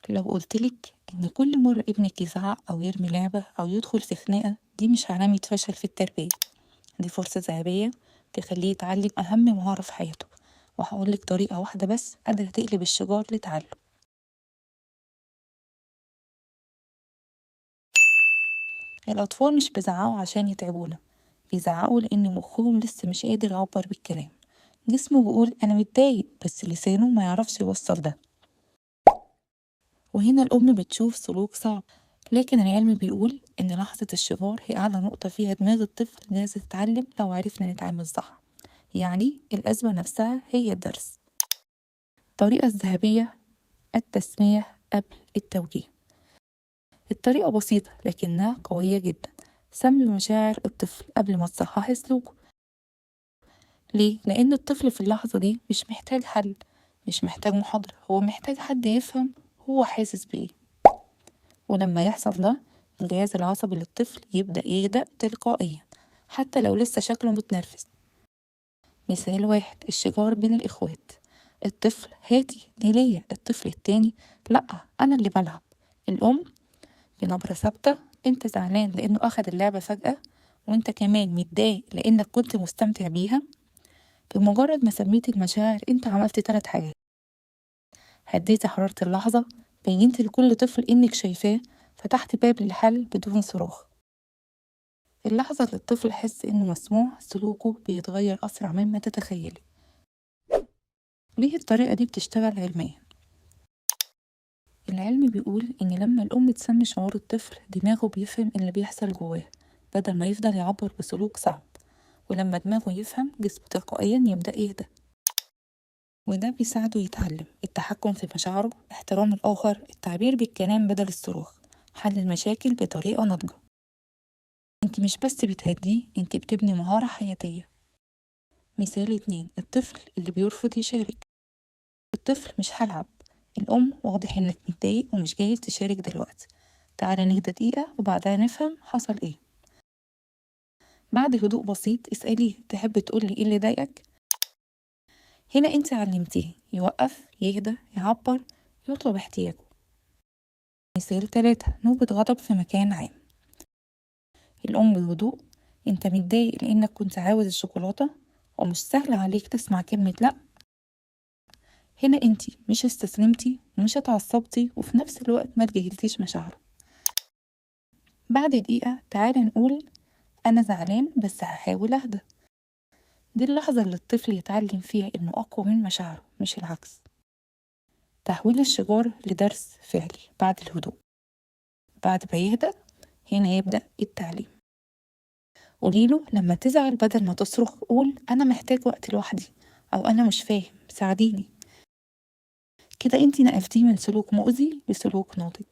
لو قلتلك إن كل مرة ابنك يزعق أو يرمي لعبة أو يدخل في خناقة، دي مش علامة فشل في التربية، دي فرصة ذهبية تخليه يتعلم أهم مهارة في حياته. وهقولك طريقة واحدة بس قادرة تقلب الشجار لتعلم. الأطفال مش بيزعقوا عشان يتعبونا، بيزعقوا لأن مخهم لسه مش قادر يعبر بالكلام. جسمه بيقول أنا متضايق بس لسانه ما يعرفش يوصل ده. وهنا الأم بتشوف سلوك صعب، لكن العلم بيقول إن لحظة الشعور هي أعلى نقطة فيها دماغ الطفل جاهزة تتعلم لو عرفنا نتعامل صح. يعني الأزمة نفسها هي الدرس. الطريقة الذهبية: التسمية قبل التوجيه. الطريقة بسيطة لكنها قوية جدا. سمي مشاعر الطفل قبل ما تصححي سلوكه. ليه؟ لأن الطفل في اللحظة دي مش محتاج حل، مش محتاج محاضرة، هو محتاج حد يفهم هو حاسس بإيه. ولما يحصل ده، الجهاز العصبي للطفل يبدأ يهدأ تلقائيا حتى لو لسه شكله متنرفز. مثال واحد: الشجار بين الإخوات. الطفل هادي دي ليا، الطفل التاني لأ أنا اللي بلعب. الأم بنبرة ثابتة: انت زعلان لأنه أخد اللعبة فجأة، وانت كمان متضايق لأنك كنت مستمتع بيها. بمجرد ما سميت المشاعر انت عملت 3 حاجات: هديتي حرارة اللحظة، بينت لكل طفل انك شايفاه، فتحت باب للحل بدون صراخ. اللحظة اللي الطفل يحس انه مسموع، سلوكه بيتغير أسرع مما تتخيلي. ليه الطريقة دي بتشتغل علميا؟ العلم بيقول إن لما الأم تسمي شعور الطفل، دماغه بيفهم اللي بيحصل جواه بدل ما يفضل يعبر بسلوك صعب. ولما دماغه يفهم، جسمه تلقائيا يبدأ يهدى، وده بيساعده يتعلم التحكم في مشاعره، احترام الآخر، التعبير بالكلام بدل الصراخ، حل المشاكل بطريقة ناضجة. انت مش بس بتهديه، انت بتبني مهارة حياتية. مثال 2: الطفل اللي بيرفض يشارك. الطفل مش هلعب. الأم واضح إنك متضايق ومش جايز تشارك دلوقتي، تعالى نهدى دقيقة وبعدها نفهم حصل ايه. بعد هدوء بسيط اسأليه تحب تقولي ايه اللي ضايقك. هنا انت علمتيه يوقف، يهدى، يعبر، يطلب احتياجه. مثال 3: نوبة غضب في مكان عام. الأم بهدوء: انت متضايق لأنك كنت عاوز الشوكولاتة ومش سهل عليك تسمع كلمة لأ. هنا انت مش استسلمتي ومش اتعصبتي وفي نفس الوقت ما تجاهلتيش مشاعره. بعد دقيقة تعالى نقول أنا زعلان بس هحاول أهدى. دي اللحظة اللي الطفل يتعلم فيها إنه أقوى من مشاعره مش العكس. تحويل الشجار لدرس فعلي بعد الهدوء. بعد ما يهدأ، هنا يبدأ التعليم. قوليله لما تزعل بدل ما تصرخ قول أنا محتاج وقت لوحدي، أو أنا مش فاهم ساعديني. كده انتي نقلتيه من سلوك مؤذي لسلوك ناضج.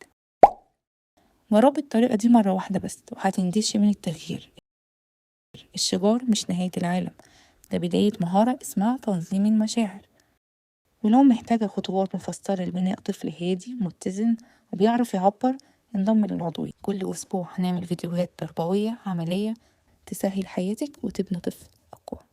جربي الطريقة دي مرة واحدة بس وهتنديشي من التغيير. الشجار مش نهاية العالم، ده بداية مهارة اسمها تنظيم المشاعر. ولو محتاجة خطوات مفصلة لبناء طفل هادي متزن وبيعرف يعبر، انضم للعضوية. كل أسبوع هنعمل فيديوهات تربوية عملية تسهل حياتك وتبني طفل أقوى.